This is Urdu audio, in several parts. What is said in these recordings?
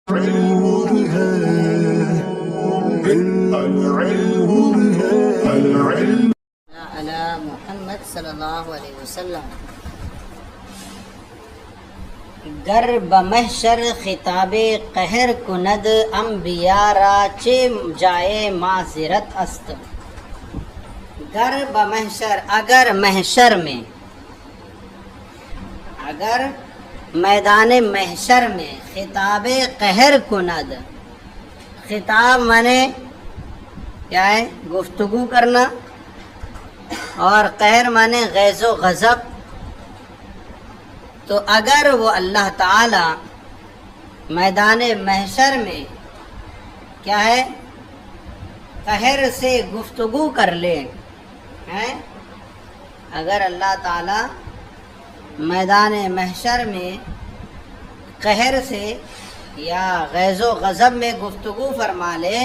علی محمد صلی اللہ علیہ وسلم. گر بمحشر خطاب قہر کند انبیاء را چه جائے معذرت است. گر بمحشر اگر محشر میں، اگر میدان محشر میں خطاب قہر کند، خطاب مانے کیا ہے؟ گفتگو کرنا، اور قہر مانے غیظ و غضب. تو اگر وہ اللہ تعالی میدان محشر میں کیا ہے؟ قہر سے گفتگو کر لے ہیں. اگر اللہ تعالی میدان محشر میں قہر سے یا غیظ و غضب میں گفتگو فرما لے،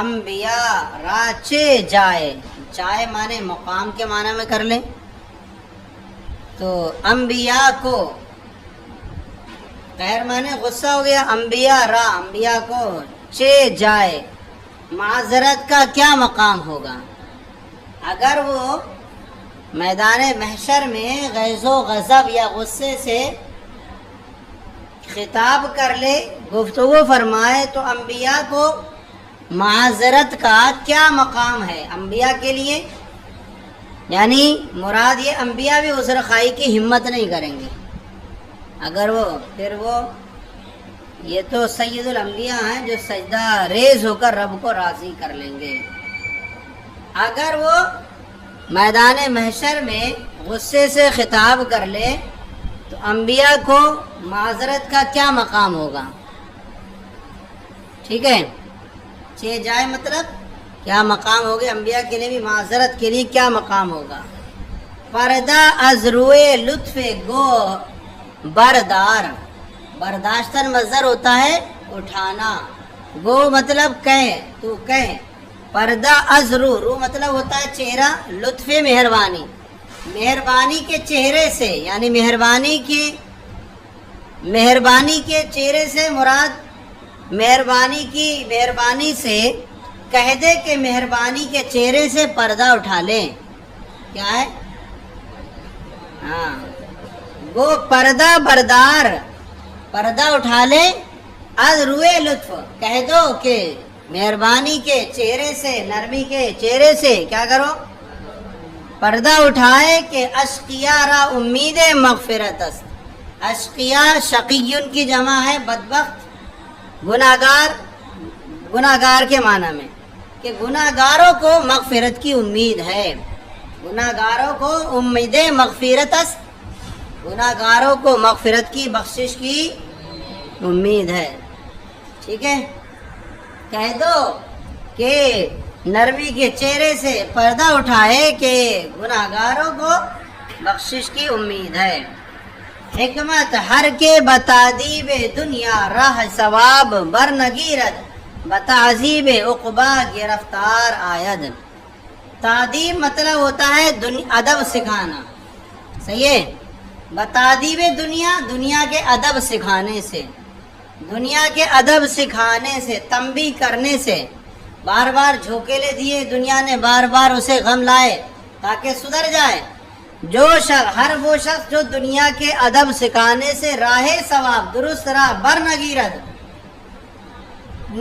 انبیاء راچے جائے، جائے مانے مقام کے معنی میں کر لیں، تو انبیاء کو، قہر مانے غصہ ہو گیا، انبیاء را، انبیاء کو چے جائے معذرت کا کیا مقام ہوگا. اگر وہ میدان محشر میں غیظ و غضب یا غصے سے خطاب کر لے، گفتگو فرمائے، تو انبیاء کو معذرت کا کیا مقام ہے انبیاء کے لیے. یعنی مراد یہ انبیاء بھی عذر خواہی کی ہمت نہیں کریں گے. اگر وہ پھر وہ یہ تو سید الانبیاء ہیں جو سجدہ ریز ہو کر رب کو راضی کر لیں گے. اگر وہ میدان محشر میں غصے سے خطاب کر لے تو انبیاء کو معذرت کا کیا مقام ہوگا. ٹھیک ہے، چے جائے مطلب کیا مقام ہوگا انبیاء کے لیے بھی، معذرت کے لیے کیا مقام ہوگا. پردہ از روئے لطف گو بردار، برداشتن مصدر ہوتا ہے اٹھانا، گو مطلب کہے، تو کہے. پردہ از رو، رو مطلب ہوتا ہے چہرہ، لطف مہربانی، مہربانی کے چہرے سے، یعنی مہربانی کے چہرے سے مراد مہربانی سے کہہ دے کہ مہربانی کے چہرے سے پردہ اٹھا لیں. کیا ہے؟ ہاں، وہ پردہ بردار، پردہ اٹھا لے. از روئے لطف، کہہ دو کہ مہربانی کے چہرے سے، نرمی کے چہرے سے کیا کرو؟ پردہ اٹھائے. کہ اشقیا را امید مغفرت است. اشقیا شقیون کی جمع ہے بدبخت، گناہگار کے معنی میں، کہ گناہگاروں کو مغفرت کی امید ہے. گناہگاروں کو امید مغفرت است، گناہگاروں کو مغفرت کی، بخشش کی امید ہے. ٹھیک ہے، کہہ دو کہ نرمی کے چہرے سے پردہ اٹھائے کہ گناہگاروں کو بخشش کی امید ہے. حکمت ہر کے بتادیب دنیا راہ ثواب بر نگیرد، بتعذیب عقبا گرفتار آید. تعدیب مطلب ہوتا ہے ادب سکھانا، صحیح ہے. بتادیب دنیا، دنیا کے ادب سکھانے سے، دنیا کے ادب سکھانے سے، تنبیہ کرنے سے. بار بار جھوکیلے دیے دنیا نے، بار بار اسے غم لائے تاکہ سدھر جائے. جو شخص، ہر وہ شخص جو دنیا کے ادب سکھانے سے راہ ثواب، درست راہ، بر نگیرد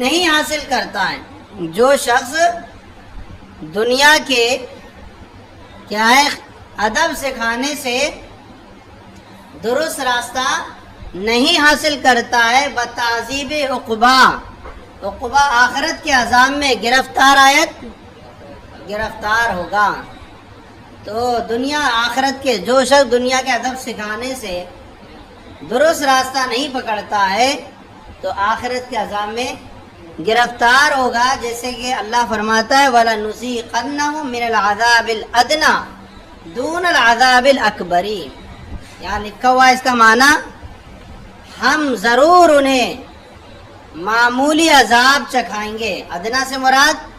نہیں حاصل کرتا ہے. جو شخص دنیا کے کیا ہے ادب سکھانے سے درست راستہ نہیں حاصل کرتا ہے، بتعذیب عقبا، عقبا آخرت کے عذاب میں گرفتار ہوگا. تو دنیا آخرت کے، جو شخص دنیا کے ادب سکھانے سے درست راستہ نہیں پکڑتا ہے تو آخرت کے عذاب میں گرفتار ہوگا. جیسے کہ اللہ فرماتا ہے وَلَنُذِيقَنَّهُم مِّنَ الْعَذَابِ الْأَدْنَىٰ دُونَ الْعَذَابِ الْأَكْبَرِ. یہاں لکھا ہوا اس کا معنی ہم ضرور انہیں معمولی عذاب چکھائیں گے. ادنا سے مراد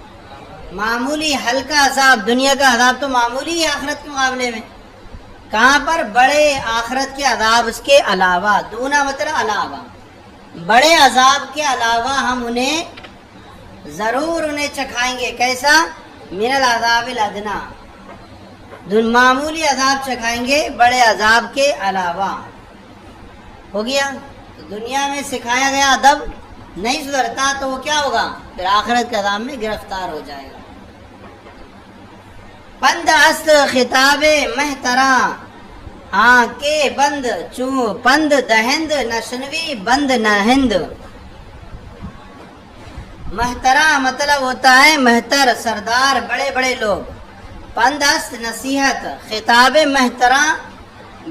معمولی ہلکا عذاب، دنیا کا عذاب تو معمولی ہے آخرت کے مقابلے میں. کہاں پر؟ بڑے آخرت کے عذاب اس کے علاوہ. دونا مطلب علاوہ، بڑے عذاب کے علاوہ ہم انہیں ضرور انہیں چکھائیں گے. کیسا؟ من العذاب الادنا، معمولی عذاب چکھائیں گے بڑے عذاب کے علاوہ. ہو گیا؟ دنیا میں سکھایا گیا ادب نہیں سدھرتا تو وہ کیا ہوگا؟ پھر آخرت کے عذاب میں گرفتار ہو جائے گا. بند است خطاب محترا ہاں کے بند چوں پند دہند نشنوی بند نہند. محترا مطلب ہوتا ہے محتر، سردار، بڑے بڑے لوگ. پند است نصیحت، خطاب محترا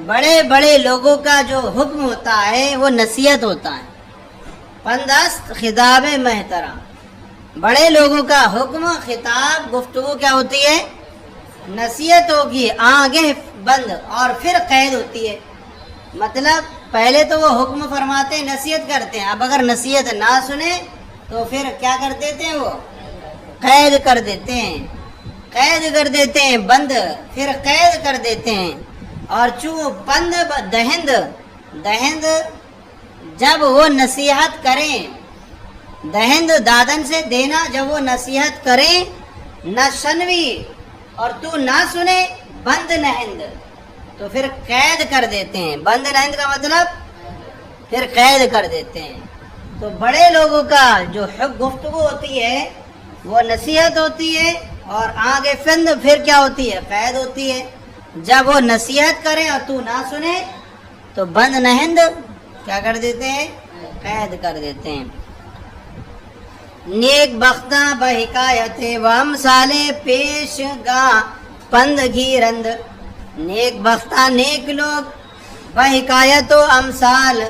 بڑے بڑے لوگوں کا جو حکم ہوتا ہے وہ نصیحت ہوتا ہے. پند است خطاب محترا، بڑے لوگوں کا حکم، خطاب، گفتگو کیا ہوتی ہے؟ نصیحت ہوگی. آگے بند اور پھر قید ہوتی ہے. مطلب پہلے تو وہ حکم فرماتے ہیں، نصیحت کرتے ہیں. اب اگر نصیحت نہ سنے تو پھر کیا کر دیتے ہیں؟ وہ قید کر دیتے ہیں. قید کر دیتے ہیں، بند پھر قید کر دیتے ہیں. اور چوں بند دہند، دہند جب وہ نصیحت کریں، دہند دادن سے دینا، جب وہ نصیحت کریں، نہ شنوی اور تو نہ سنے، بند نہند تو پھر قید کر دیتے ہیں. بند نہند کا مطلب پھر قید کر دیتے ہیں. تو بڑے لوگوں کا جو گفتگو ہوتی ہے وہ نصیحت ہوتی ہے، اور آگے فند پھر کیا ہوتی ہے؟ قید ہوتی ہے. جب وہ نصیحت کریں اور تو نہ سنے تو بند نہند کیا کر دیتے ہیں؟ قید کر دیتے ہیں. نیک بختہ بحکایت و امثال پیش گاہ پند گیرند. نیک بختہ نیک لوگ، بحکایت و امثال،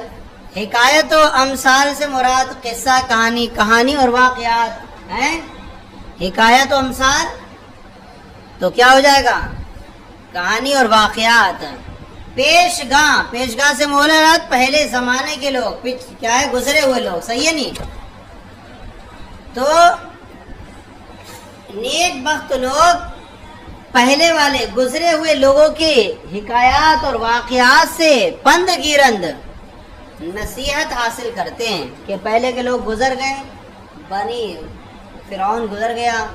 حکایت و امثال سے مراد قصہ، کہانی، کہانی اور واقعات ہیں. حکایت و امثال تو کیا ہو جائے گا؟ کہانی اور واقعات. پیش گاہ، پیش گاہ سے مراد پہلے زمانے کے لوگ، کیا ہے؟ گزرے ہوئے لوگ. صحیح ہے نہیں؟ تو نیک بخت لوگ پہلے والے گزرے ہوئے لوگوں کے حکایات اور واقعات سے پند گیرند، نصیحت حاصل کرتے ہیں. کہ پہلے کے لوگ گزر گئے، بنی فرعون گزر گیا،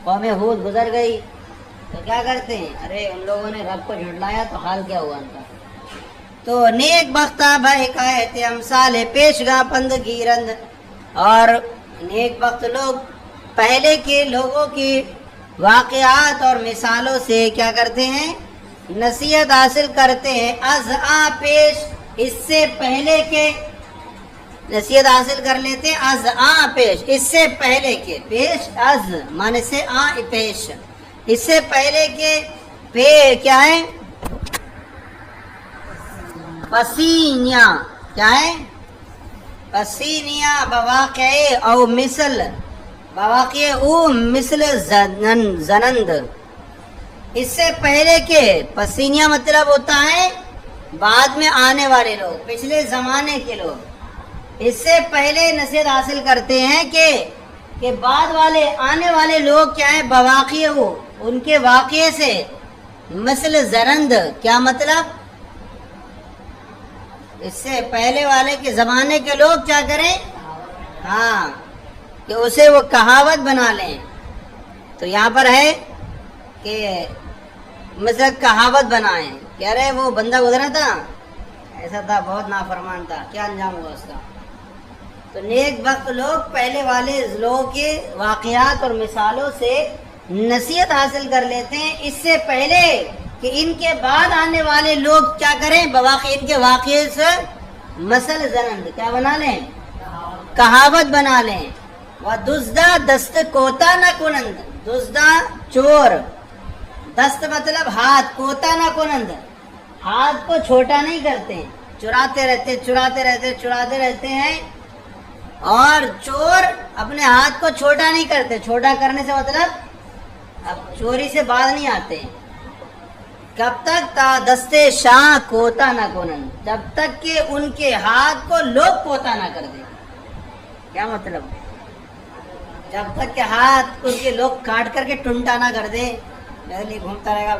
قوم ہود گزر گئی، تو کیا کرتے ہیں؟ ارے ان لوگوں نے رب کو جھٹلایا تو حال کیا ہوا ان کا. تو نیک بختہ بحکایت امثال پیش گاہ پند گیرند، اور نیک بخت لوگ پہلے کے لوگوں کی واقعات اور مثالوں سے کیا کرتے ہیں؟ نصیحت حاصل کرتے ہیں. از آ پیش، اس سے پہلے کے نصیحت حاصل کر لیتے ہیں. از آ پیش، اس سے پہلے کے. پیش از مانے سے آ پیش، اس سے پہلے کے. پہ کیا ہے؟ پسینیا، کیا ہے؟ پسینیا بواقع او مثل، بواقع او مثل زنند. اس سے پہلے کے، پسینیا مطلب ہوتا ہے بعد میں آنے والے لوگ، پچھلے زمانے کے لوگ. اس سے پہلے نصیحت حاصل کرتے ہیں کہ بعد والے آنے والے لوگ کیا ہے؟ بواقع ہو، ان کے واقعے سے. مثل زرند کیا مطلب؟ اس سے پہلے والے کے زمانے کے لوگ کیا کریں؟ ہاں، کہ اسے وہ کہاوت بنا لیں. تو یہاں پر ہے کہ مثلا کہاوت بنائیں کہ ارے وہ بندہ گزرا تھا، ایسا تھا، بہت نافرمان تھا، کیا انجام ہوا اس کا. تو نیک وقت لوگ پہلے والے لوگوں کے واقعات اور مثالوں سے نصیحت حاصل کر لیتے ہیں، اس سے پہلے کہ ان کے بعد آنے والے لوگ کیا کریں؟ بواقع ان کے واقعے سے مثل زنند کیا بنا لیں؟ کہاوت بنا لیں. وہ دزدہ دست کوتا نہ کنند، دزدہ چور، دست مطلب ہاتھ، کوتا نہ کنند ہاتھ کو چھوٹا نہیں کرتے، چراتے رہتے ہیں. اور چور اپنے ہاتھ کو چھوٹا نہیں کرتے. چھوٹا کرنے سے مطلب اب چوری سے باز نہیں آتے. کب تک؟ تا دستے شاہ کوتا نہ کنند، جب تک کہ ان کے ہاتھ کو لوگ کوتا نہ کر دیں. کیا مطلب؟ جب تک کہ ہاتھ ان کے لوگ کاٹ کر کے ٹنٹا نہ کر دیں، میرے لیے گھومتا رہے گا.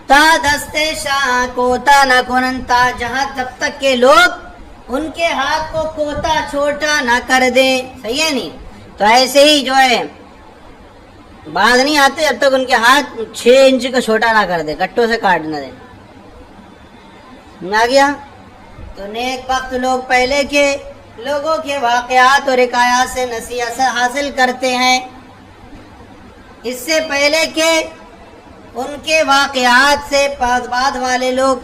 تا دستے شاہ کوتا نہ کنن، تا جہاں تب تک کہ لوگ ان کے ہاتھ کو کوتا چھوٹا نہ کر دیں. صحیح ہے نہیں؟ تو ایسے ہی جو ہے بعد نہیں آتے جب تک ان کے ہاتھ 6 انچ کا چھوٹا نہ کر دے، کٹوں سے کاٹ نہ دے. آ گیا؟ تو نیک وقت لوگ پہلے کے لوگوں کے واقعات اور حکایات سے نصیحت حاصل کرتے ہیں، اس سے پہلے کہ ان کے واقعات سے بعد والے لوگ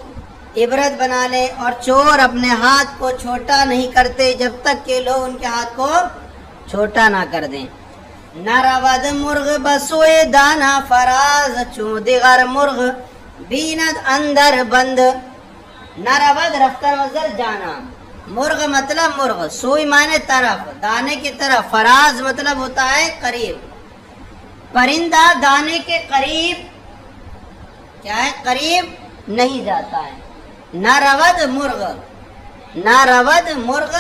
عبرت بنا لے. اور چور اپنے ہاتھ کو چھوٹا نہیں کرتے جب تک کہ لوگ ان کے ہاتھ کو چھوٹا نہ کر دیں. نہ رود مرغ بسوئے دانا فراز، چوں دیگر مرغ بیند اندر بند. نہ رود رفتہ مصدر جانا، مرغ مطلب مرغ، سوئی معنی طرف، دانے کی طرف، فراز مطلب ہوتا ہے قریب. پرندہ دانے کے قریب کیا ہے؟ قریب نہیں جاتا ہے. نہ رود مرغ، نہ رود مرغ،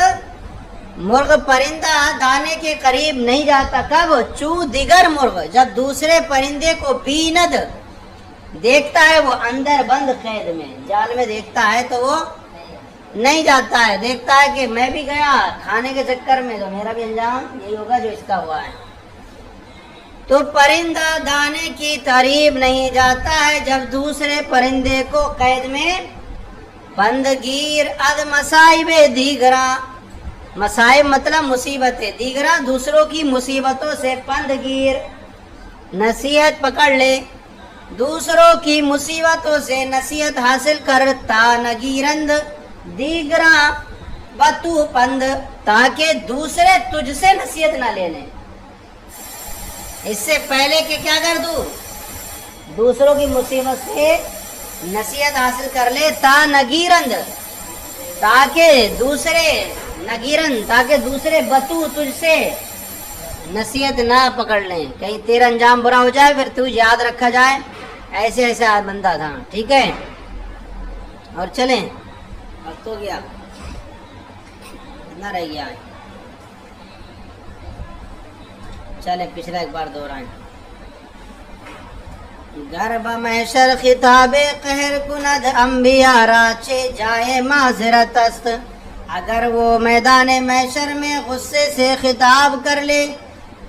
مرغ پرندہ دانے کے قریب نہیں جاتا. کب؟ چوں دیگر مرغ، جب دوسرے پرندے کو بیند دیکھتا ہے، وہ اندر بند قید میں، جال میں دیکھتا ہے تو وہ نہیں جاتا ہے. دیکھتا ہے کہ میں بھی گیا کھانے کے چکر میں تو میرا بھی انجام یہی ہوگا جو اس کا ہوا ہے. تو پرندہ دانے کی قریب نہیں جاتا ہے جب دوسرے پرندے کو قید میں بند گیر. اد مصائب دیگرا، مصائب مطلب مصیبتیں، دیگرا دوسروں کی مصیبتوں سے بند گیر، نصیحت پکڑ لے، دوسروں کی مصیبتوں سے نصیحت حاصل کرتا. نگیرند دیگرا بتو پند، تاکہ دوسرے تجھ سے نصیحت نہ لے لیں. اس سے پہلے کہ کیا کر دوں؟ دوسروں کی مصیبت سے نصیحت حاصل کر لے. تا نگیرند، تاکہ دوسرے نگیرند، تاکہ دوسرے بتو تجھ سے نصیحت نہ پکڑ لیں، کہیں تیرا انجام برا ہو جائے پھر تجھ یاد رکھا جائے. ایسے ایسے بندہ تھا. ٹھیک ہے؟ اور چلیں، وقت ہو گیا، اتنا رہ گیا. چلیں پچھلا ایک بار دہرائیں. گرب محشر خطاب قہر کند انبیاء را چے جائے معذرت است. اگر وہ میدان محشر میں غصے سے خطاب کر لے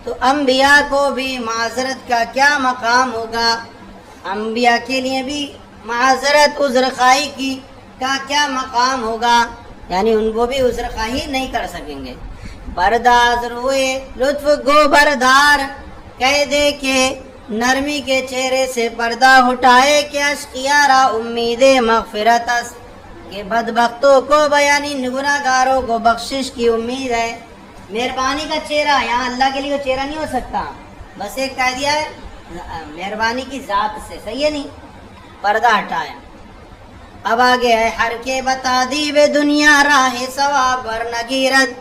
تو انبیاء کو بھی معذرت کا کیا مقام ہوگا؟ انبیاء کے لیے بھی معذرت عذر خواہی کی کا کیا مقام ہوگا؟ یعنی ان کو بھی عذر خواہی نہیں کر سکیں گے. برداز روئے لطف گو بردار، کہہ دے کہ نرمی کے چہرے سے پردہ ہٹائے کہ اشقیاء را امید مغفرت است، کہ بدبختوں کو یعنی گناہگاروں کو بخشش کی امید ہے. مہربانی کا چہرہ، یہاں اللہ کے لیے چہرہ نہیں ہو سکتا، بس ایک کہہ دیا ہے مہربانی کی ذات سے. صحیح ہے نہیں؟ پردہ ہٹائے. اب آگے ہے ہر کے بتا دی وے دنیا راہ ثواب ور نگیرت.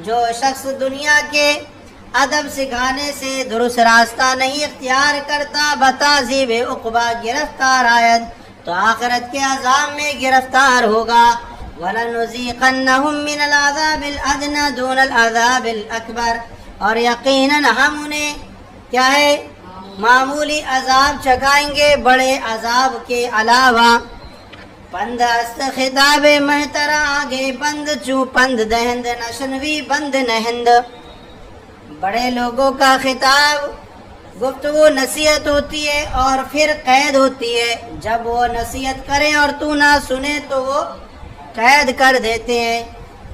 جو شخص دنیا کے ادب سکھانے سے درست راستہ نہیں اختیار کرتا، بتا زیب عقبہ گرفتار آید، تو آخرت کے عذاب میں گرفتار ہوگا. وَلَنُذِيقَنَّهُم مِّنَ الْعَذَابِ الْأَدْنَىٰ دُونَ الْعَذَابِ الْأَكْبَرِ، اور یقیناً ہم انہیں کیا ہے؟ معمولی عذاب چکھائیں گے بڑے عذاب کے علاوہ. پند است خطاب محترا آگے بند چو پند دہند نشنوی بند نہند. بڑے لوگوں کا خطاب گفتگو نصیحت ہوتی ہے اور پھر قید ہوتی ہے. جب وہ نصیحت کریں اور تو نہ سنے تو وہ قید کر دیتے ہیں.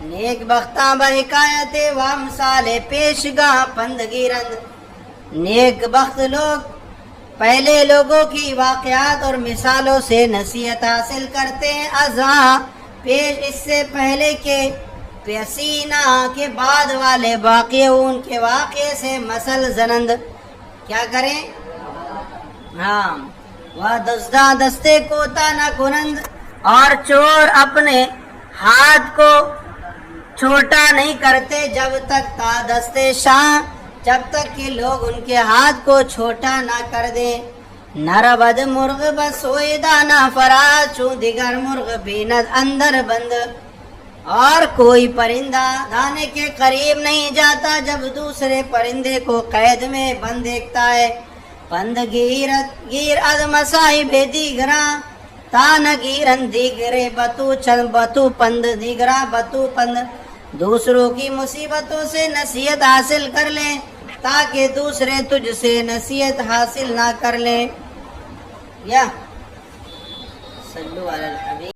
نیک بختاں بحکایت و مثال پیشگاہ پند گیرند. نیک بخت لوگ پہلے لوگوں کی واقعات اور مثالوں سے نصیحت حاصل کرتے ہیں. ازاں پیش، اس سے پہلے کہ پیسینا کے بعد والے واقعے ان کے واقعے سے مثل زنند کیا کریں؟ ہاں، وہ دزدہ دستے کو تانا کنند، اور چور اپنے ہاتھ کو چھوٹا نہیں کرتے جب تک تا دستے شاہ، جب تک کہ لوگ ان کے ہاتھ کو چھوٹا نہ کر دیں. نربد مرغ بسوئے دانا فراز، چوں دیگر مرغ بیند اندر بند. اور کوئی پرندہ دانے کے قریب نہیں جاتا جب دوسرے پرندے کو قید میں بند دیکھتا ہے. پند گیر از مصائب دیگرا تان گیرن دیگرے بتو پند دیگرا بتو پند دوسروں کی مصیبتوں سے نصیحت حاصل کر لیں تاکہ دوسرے تجھ سے نصیحت حاصل نہ کر لیں. یا صلو علی الحبیب.